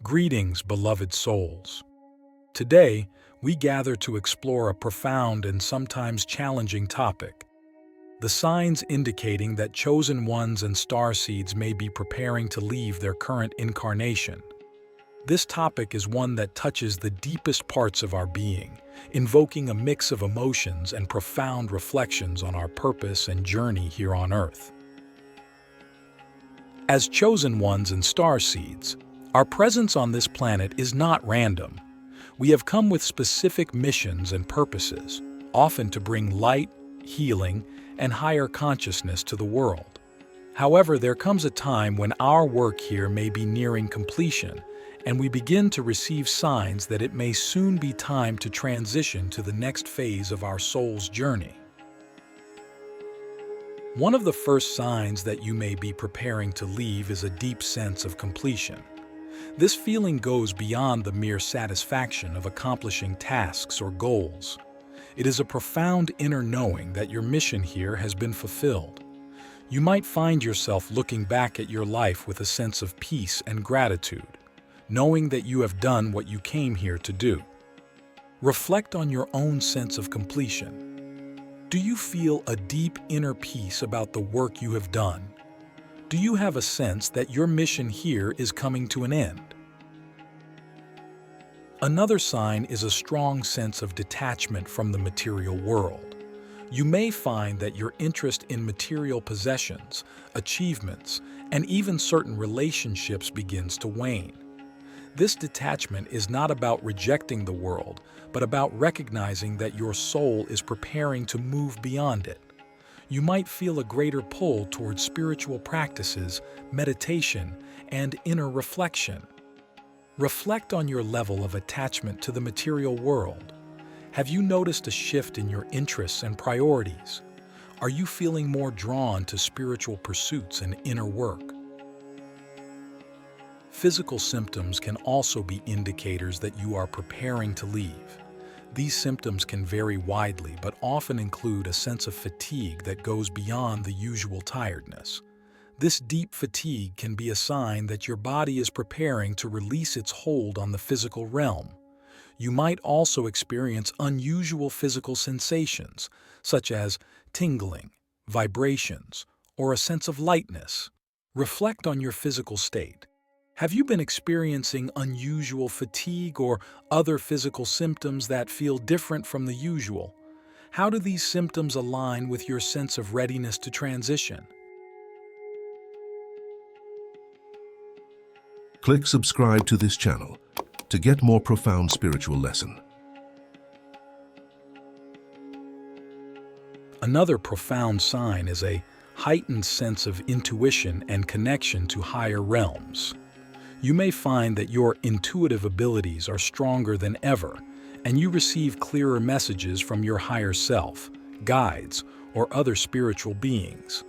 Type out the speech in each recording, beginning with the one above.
Greetings, beloved souls. Today, we gather to explore a profound and sometimes challenging topic: the signs indicating that chosen ones and starseeds may be preparing to leave their current incarnation. This topic is one that touches the deepest parts of our being, invoking a mix of emotions and profound reflections on our purpose and journey here on Earth. As chosen ones and starseeds, our presence on this planet is not random. We have come with specific missions and purposes, often to bring light, healing, and higher consciousness to the world. However, there comes a time when our work here may be nearing completion, and we begin to receive signs that it may soon be time to transition to the next phase of our soul's journey. One of the first signs that you may be preparing to leave is a deep sense of completion. This feeling goes beyond the mere satisfaction of accomplishing tasks or goals. It is a profound inner knowing that your mission here has been fulfilled. You might find yourself looking back at your life with a sense of peace and gratitude, knowing that you have done what you came here to do. Reflect on your own sense of completion. Do you feel a deep inner peace about the work you have done? Do you have a sense that your mission here is coming to an end? Another sign is a strong sense of detachment from the material world. You may find that your interest in material possessions, achievements, and even certain relationships begins to wane. This detachment is not about rejecting the world, but about recognizing that your soul is preparing to move beyond it. You might feel a greater pull towards spiritual practices, meditation, and inner reflection. Reflect on your level of attachment to the material world. Have you noticed a shift in your interests and priorities? Are you feeling more drawn to spiritual pursuits and inner work? Physical symptoms can also be indicators that you are preparing to leave. These symptoms can vary widely, but often include a sense of fatigue that goes beyond the usual tiredness. This deep fatigue can be a sign that your body is preparing to release its hold on the physical realm. You might also experience unusual physical sensations, such as tingling, vibrations, or a sense of lightness. Reflect on your physical state. Have you been experiencing unusual fatigue or other physical symptoms that feel different from the usual? How do these symptoms align with your sense of readiness to transition? Click subscribe to this channel to get more profound spiritual lesson. Another profound sign is a heightened sense of intuition and connection to higher realms. You may find that your intuitive abilities are stronger than ever, and you receive clearer messages from your higher self, guides, or other spiritual beings.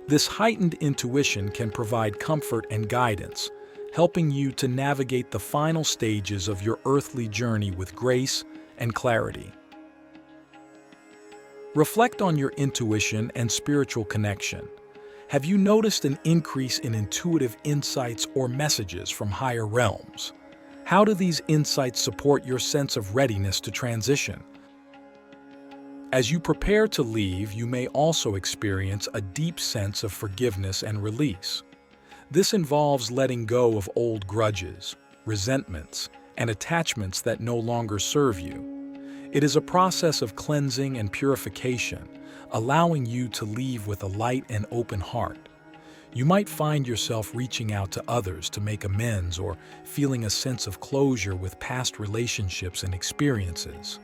This heightened intuition can provide comfort and guidance, helping you to navigate the final stages of your earthly journey with grace and clarity. Reflect on your intuition and spiritual connection. Have you noticed an increase in intuitive insights or messages from higher realms? How do these insights support your sense of readiness to transition? As you prepare to leave, you may also experience a deep sense of forgiveness and release. This involves letting go of old grudges, resentments, and attachments that no longer serve you. It is a process of cleansing and purification, allowing you to leave with a light and open heart. You might find yourself reaching out to others to make amends or feeling a sense of closure with past relationships and experiences.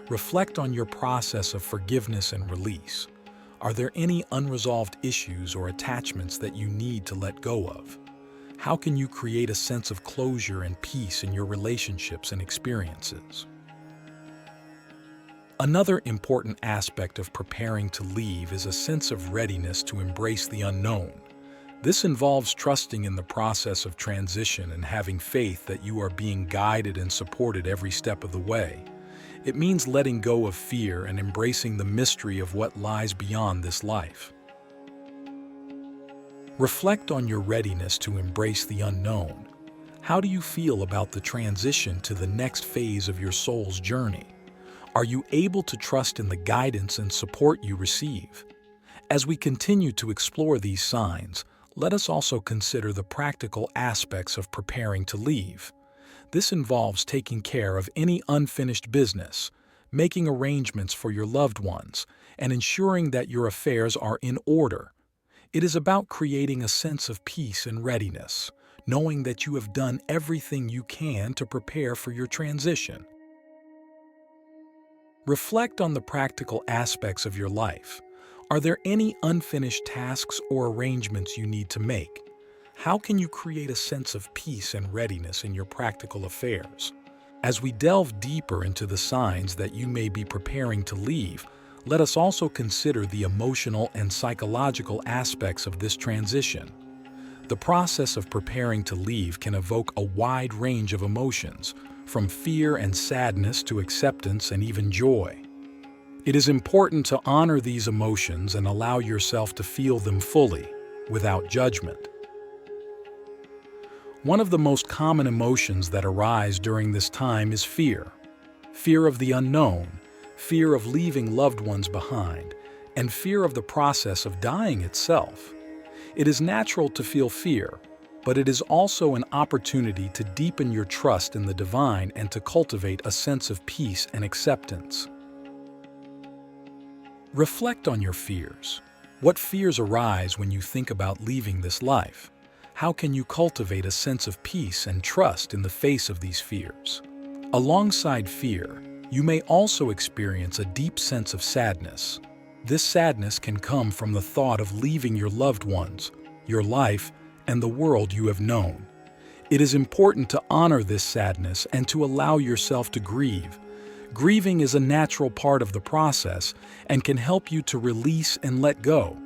Reflect on your process of forgiveness and release. Are there any unresolved issues or attachments that you need to let go of? How can you create a sense of closure and peace in your relationships and experiences? Another important aspect of preparing to leave is a sense of readiness to embrace the unknown. This involves trusting in the process of transition and having faith that you are being guided and supported every step of the way. It means letting go of fear and embracing the mystery of what lies beyond this life. Reflect on your readiness to embrace the unknown. How do you feel about the transition to the next phase of your soul's journey? Are you able to trust in the guidance and support you receive? As we continue to explore these signs, let us also consider the practical aspects of preparing to leave. This involves taking care of any unfinished business, making arrangements for your loved ones, and ensuring that your affairs are in order. It is about creating a sense of peace and readiness, knowing that you have done everything you can to prepare for your transition. Reflect on the practical aspects of your life. Are there any unfinished tasks or arrangements you need to make? How can you create a sense of peace and readiness in your practical affairs? As we delve deeper into the signs that you may be preparing to leave, let us also consider the emotional and psychological aspects of this transition. The process of preparing to leave can evoke a wide range of emotions, from fear and sadness to acceptance and even joy. It is important to honor these emotions and allow yourself to feel them fully, without judgment. One of the most common emotions that arise during this time is fear. Fear of the unknown, fear of leaving loved ones behind, and fear of the process of dying itself. It is natural to feel fear, but it is also an opportunity to deepen your trust in the divine and to cultivate a sense of peace and acceptance. Reflect on your fears. What fears arise when you think about leaving this life? How can you cultivate a sense of peace and trust in the face of these fears? Alongside fear, you may also experience a deep sense of sadness. This sadness can come from the thought of leaving your loved ones, your life, and the world you have known. It is important to honor this sadness and to allow yourself to grieve. Grieving is a natural part of the process and can help you to release and let go.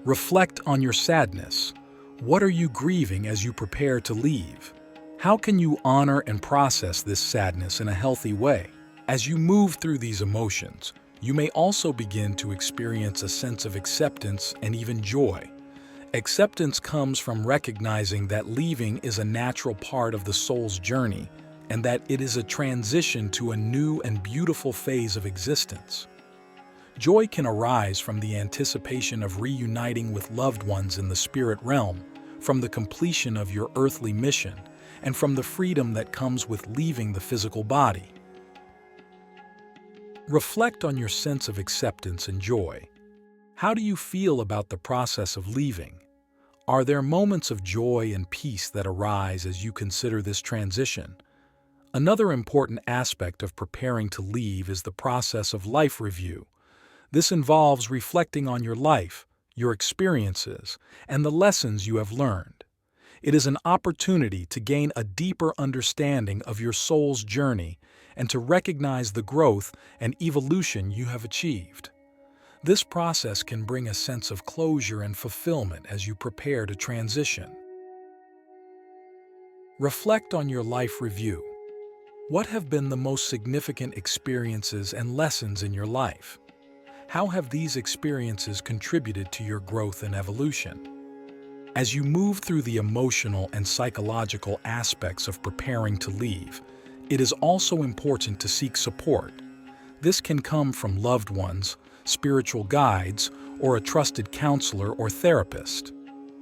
Reflect on your sadness. What are you grieving as you prepare to leave? How can you honor and process this sadness in a healthy way? As you move through these emotions, you may also begin to experience a sense of acceptance and even joy. Acceptance comes from recognizing that leaving is a natural part of the soul's journey and that it is a transition to a new and beautiful phase of existence. Joy can arise from the anticipation of reuniting with loved ones in the spirit realm, from the completion of your earthly mission, and from the freedom that comes with leaving the physical body. Reflect on your sense of acceptance and joy. How do you feel about the process of leaving? Are there moments of joy and peace that arise as you consider this transition? Another important aspect of preparing to leave is the process of life review. This involves reflecting on your life, your experiences, and the lessons you have learned. It is an opportunity to gain a deeper understanding of your soul's journey and to recognize the growth and evolution you have achieved. This process can bring a sense of closure and fulfillment as you prepare to transition. Reflect on your life review. What have been the most significant experiences and lessons in your life? How have these experiences contributed to your growth and evolution? As you move through the emotional and psychological aspects of preparing to leave, it is also important to seek support. This can come from loved ones, spiritual guides, or a trusted counselor or therapist.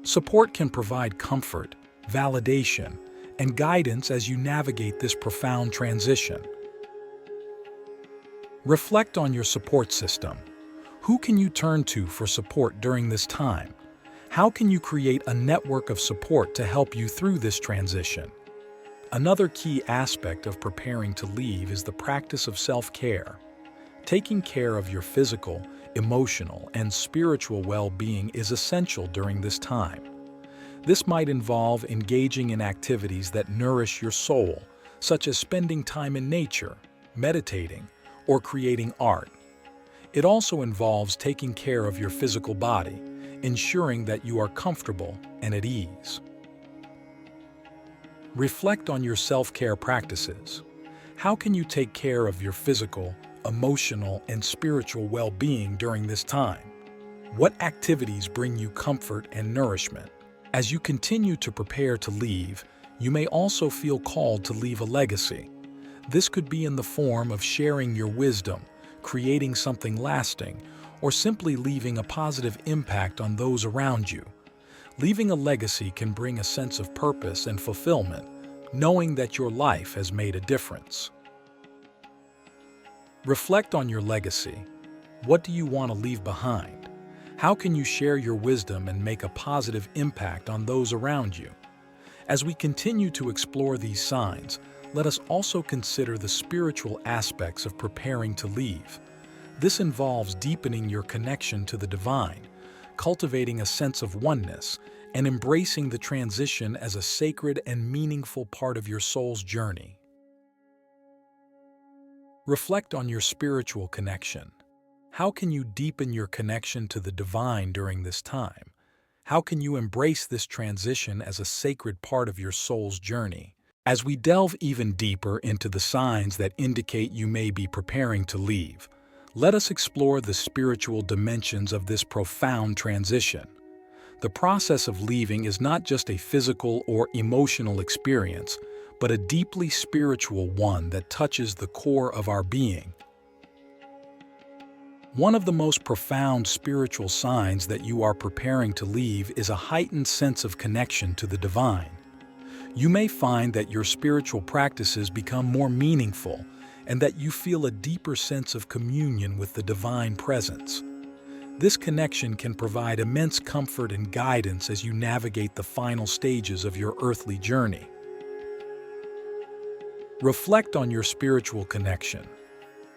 Support can provide comfort, validation, and guidance as you navigate this profound transition. Reflect on your support system. Who can you turn to for support during this time? How can you create a network of support to help you through this transition? Another key aspect of preparing to leave is the practice of self-care. Taking care of your physical, emotional, and spiritual well-being is essential during this time. This might involve engaging in activities that nourish your soul, such as spending time in nature, meditating, or creating art. It also involves taking care of your physical body, ensuring that you are comfortable and at ease. Reflect on your self-care practices. How can you take care of your physical, emotional, and spiritual well-being during this time? What activities bring you comfort and nourishment? As you continue to prepare to leave, You may also feel called to leave a legacy. This could be in the form of sharing your wisdom, creating something lasting, or simply leaving a positive impact on those around you. Leaving a legacy can bring a sense of purpose and fulfillment, knowing that your life has made a difference. Reflect on your legacy. What do you want to leave behind? How can you share your wisdom and make a positive impact on those around you? As we continue to explore these signs, let us also consider the spiritual aspects of preparing to leave. This involves deepening your connection to the divine, cultivating a sense of oneness, and embracing the transition as a sacred and meaningful part of your soul's journey. Reflect on your spiritual connection. How can you deepen your connection to the divine during this time? How can you embrace this transition as a sacred part of your soul's journey? As we delve even deeper into the signs that indicate you may be preparing to leave, let us explore the spiritual dimensions of this profound transition. The process of leaving is not just a physical or emotional experience, but a deeply spiritual one that touches the core of our being. One of the most profound spiritual signs that you are preparing to leave is a heightened sense of connection to the divine. You may find that your spiritual practices become more meaningful and that you feel a deeper sense of communion with the divine presence. This connection can provide immense comfort and guidance as you navigate the final stages of your earthly journey. Reflect on your spiritual connection.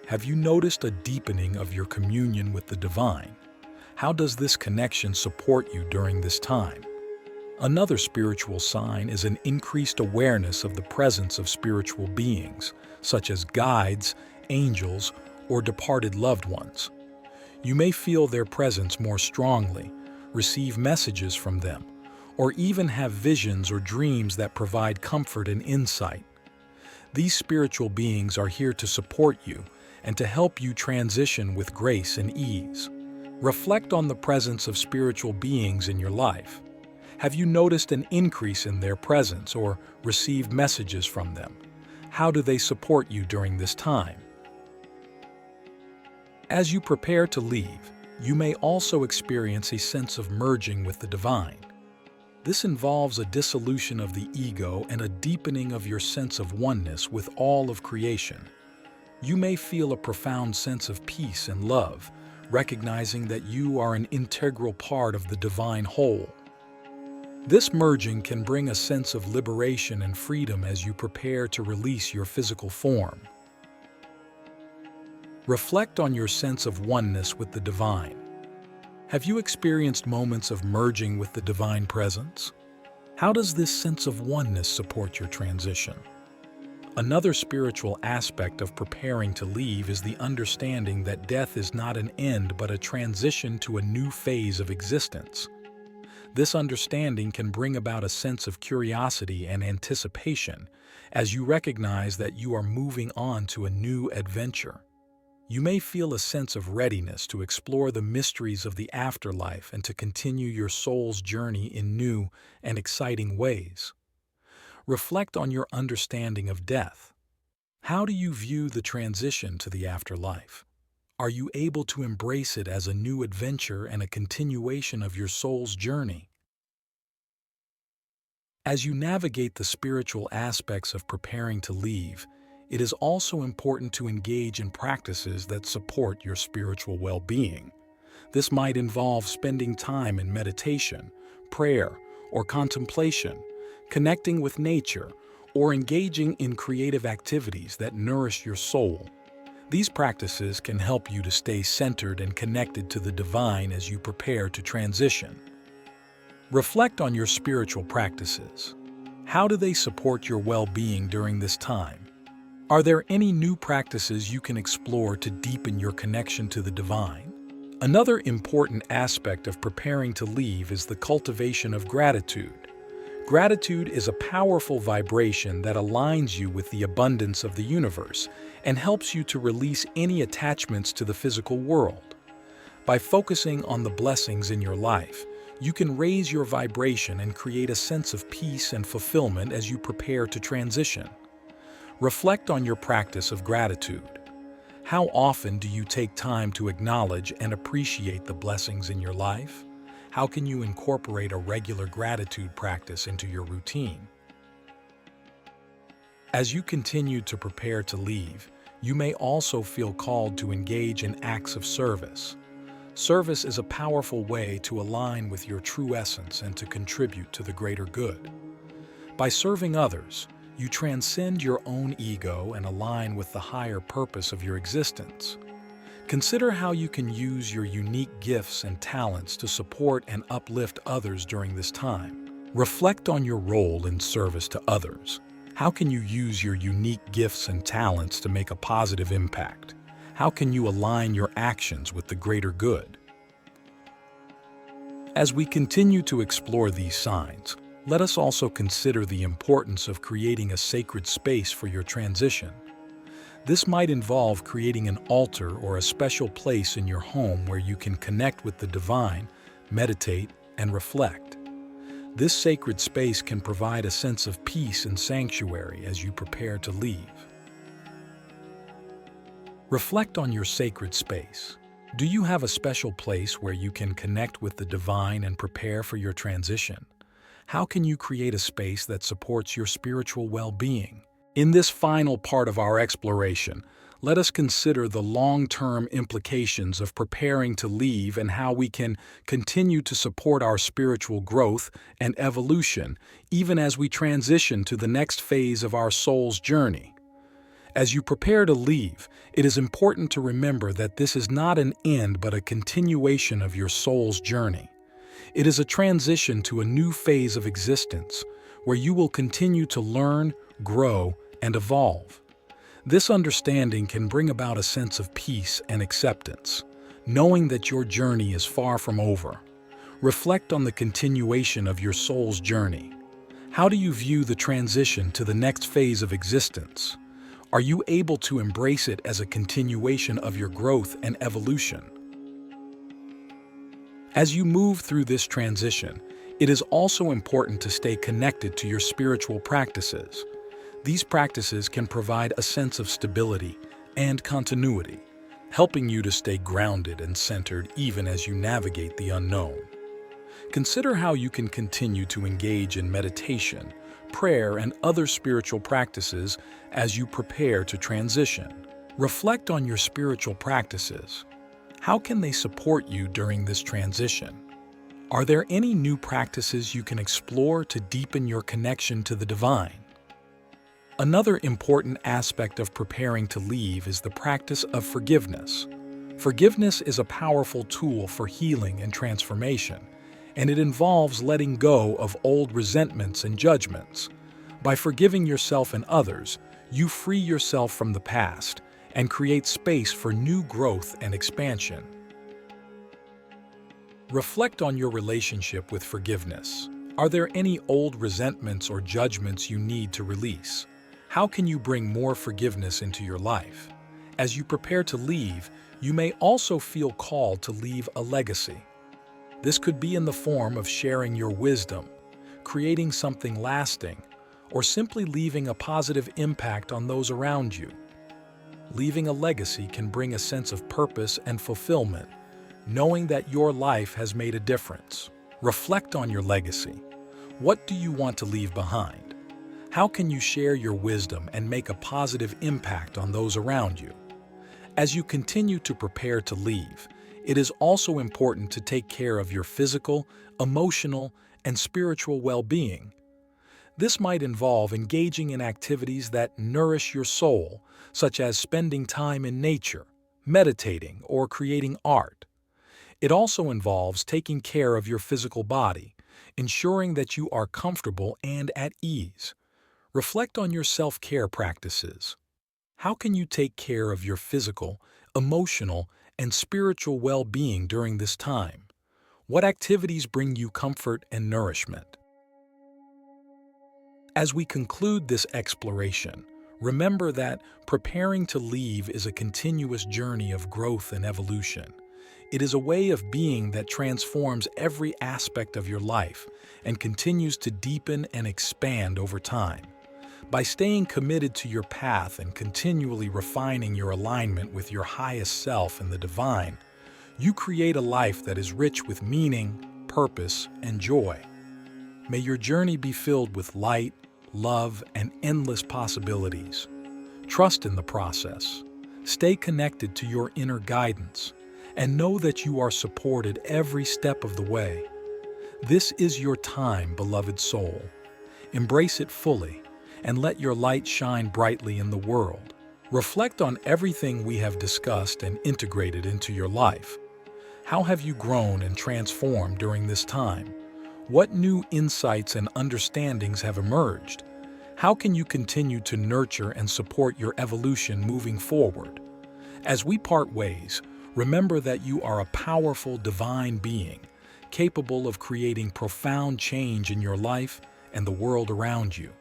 Have you noticed a deepening of your communion with the divine? How does this connection support you during this time? Another spiritual sign is an increased awareness of the presence of spiritual beings, such as guides, angels, or departed loved ones. You may feel their presence more strongly, receive messages from them, or even have visions or dreams that provide comfort and insight. These spiritual beings are here to support you and to help you transition with grace and ease. Reflect on the presence of spiritual beings in your life. Have you noticed an increase in their presence or received messages from them? How do they support you during this time? As you prepare to leave, you may also experience a sense of merging with the divine. This involves a dissolution of the ego and a deepening of your sense of oneness with all of creation. You may feel a profound sense of peace and love, recognizing that you are an integral part of the divine whole. This merging can bring a sense of liberation and freedom as you prepare to release your physical form. Reflect on your sense of oneness with the divine. Have you experienced moments of merging with the divine presence? How does this sense of oneness support your transition? Another spiritual aspect of preparing to leave is the understanding that death is not an end but a transition to a new phase of existence. This understanding can bring about a sense of curiosity and anticipation as you recognize that you are moving on to a new adventure. You may feel a sense of readiness to explore the mysteries of the afterlife and to continue your soul's journey in new and exciting ways. Reflect on your understanding of death. How do you view the transition to the afterlife? Are you able to embrace it as a new adventure and a continuation of your soul's journey? As you navigate the spiritual aspects of preparing to leave, it is also important to engage in practices that support your spiritual well-being. This might involve spending time in meditation, prayer, or contemplation, connecting with nature, or engaging in creative activities that nourish your soul. These practices can help you to stay centered and connected to the divine as you prepare to transition. Reflect on your spiritual practices. How do they support your well-being during this time? Are there any new practices you can explore to deepen your connection to the divine? Another important aspect of preparing to leave is the cultivation of gratitude. Gratitude is a powerful vibration that aligns you with the abundance of the universe and helps you to release any attachments to the physical world. By focusing on the blessings in your life, You can raise your vibration and create a sense of peace and fulfillment as you prepare to transition. Reflect on your practice of gratitude. How often do you take time to acknowledge and appreciate the blessings in your life? How can you incorporate a regular gratitude practice into your routine? As you continue to prepare to leave, you may also feel called to engage in acts of service. Service is a powerful way to align with your true essence and to contribute to the greater good. By serving others, you transcend your own ego and align with the higher purpose of your existence. Consider how you can use your unique gifts and talents to support and uplift others during this time. Reflect on your role in service to others. How can you use your unique gifts and talents to make a positive impact? How can you align your actions with the greater good? As we continue to explore these signs, let us also consider the importance of creating a sacred space for your transition. This might involve creating an altar or a special place in your home where you can connect with the divine, meditate, and reflect. This sacred space can provide a sense of peace and sanctuary as you prepare to leave. Reflect on your sacred space. Do you have a special place where you can connect with the divine and prepare for your transition? How can you create a space that supports your spiritual well-being? In this final part of our exploration, let us consider the long-term implications of preparing to leave and how we can continue to support our spiritual growth and evolution even as we transition to the next phase of our soul's journey. As you prepare to leave, it is important to remember that this is not an end but a continuation of your soul's journey. It is a transition to a new phase of existence where you will continue to learn, grow, and evolve. This understanding can bring about a sense of peace and acceptance, knowing that your journey is far from over. Reflect on the continuation of your soul's journey. How do you view the transition to the next phase of existence? Are you able to embrace it as a continuation of your growth and evolution? As you move through this transition, it is also important to stay connected to your spiritual practices. These practices can provide a sense of stability and continuity, helping you to stay grounded and centered even as you navigate the unknown. Consider how you can continue to engage in meditation, prayer, and other spiritual practices as you prepare to transition. Reflect on your spiritual practices. How can they support you during this transition? Are there any new practices you can explore to deepen your connection to the divine? Another important aspect of preparing to leave is the practice of forgiveness. Forgiveness is a powerful tool for healing and transformation, and it involves letting go of old resentments and judgments. By forgiving yourself and others, you free yourself from the past and create space for new growth and expansion. Reflect on your relationship with forgiveness. Are there any old resentments or judgments you need to release? How can you bring more forgiveness into your life? As you prepare to leave, you may also feel called to leave a legacy. This could be in the form of sharing your wisdom, creating something lasting, or simply leaving a positive impact on those around you. Leaving a legacy can bring a sense of purpose and fulfillment, knowing that your life has made a difference. Reflect on your legacy. What do you want to leave behind? How can you share your wisdom and make a positive impact on those around you? As you continue to prepare to leave, it is also important to take care of your physical, emotional, and spiritual well-being. This might involve engaging in activities that nourish your soul, such as spending time in nature, meditating, or creating art. It also involves taking care of your physical body, ensuring that you are comfortable and at ease. Reflect on your self-care practices. How can you take care of your physical, emotional, and spiritual well-being during this time? What activities bring you comfort and nourishment? As we conclude this exploration, remember that preparing to leave is a continuous journey of growth and evolution. It is a way of being that transforms every aspect of your life and continues to deepen and expand over time. By staying committed to your path and continually refining your alignment with your highest self and the divine, you create a life that is rich with meaning, purpose, and joy. May your journey be filled with light, love, and endless possibilities. Trust in the process. Stay connected to your inner guidance, and know that you are supported every step of the way. This is your time, beloved soul. Embrace it fully, and let your light shine brightly in the world. Reflect on everything we have discussed and integrated into your life. How have you grown and transformed during this time? What new insights and understandings have emerged? How can you continue to nurture and support your evolution moving forward? As we part ways, remember that you are a powerful divine being, capable of creating profound change in your life and the world around you.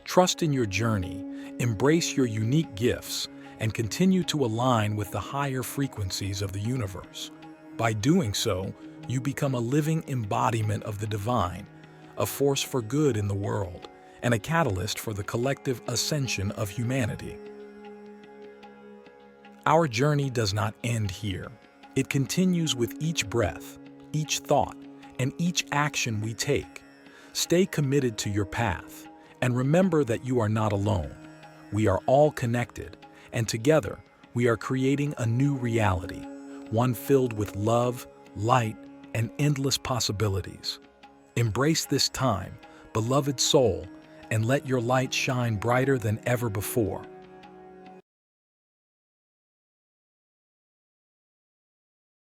Trust in your journey, embrace your unique gifts, and continue to align with the higher frequencies of the universe. By doing so, you become a living embodiment of the divine, a force for good in the world, and a catalyst for the collective ascension of humanity. Our journey does not end here. It continues with each breath, each thought, and each action we take. Stay committed to your path, and remember that you are not alone. We are all connected, and together we are creating a new reality, one filled with love, light, and endless possibilities. Embrace this time, beloved soul, and let your light shine brighter than ever before.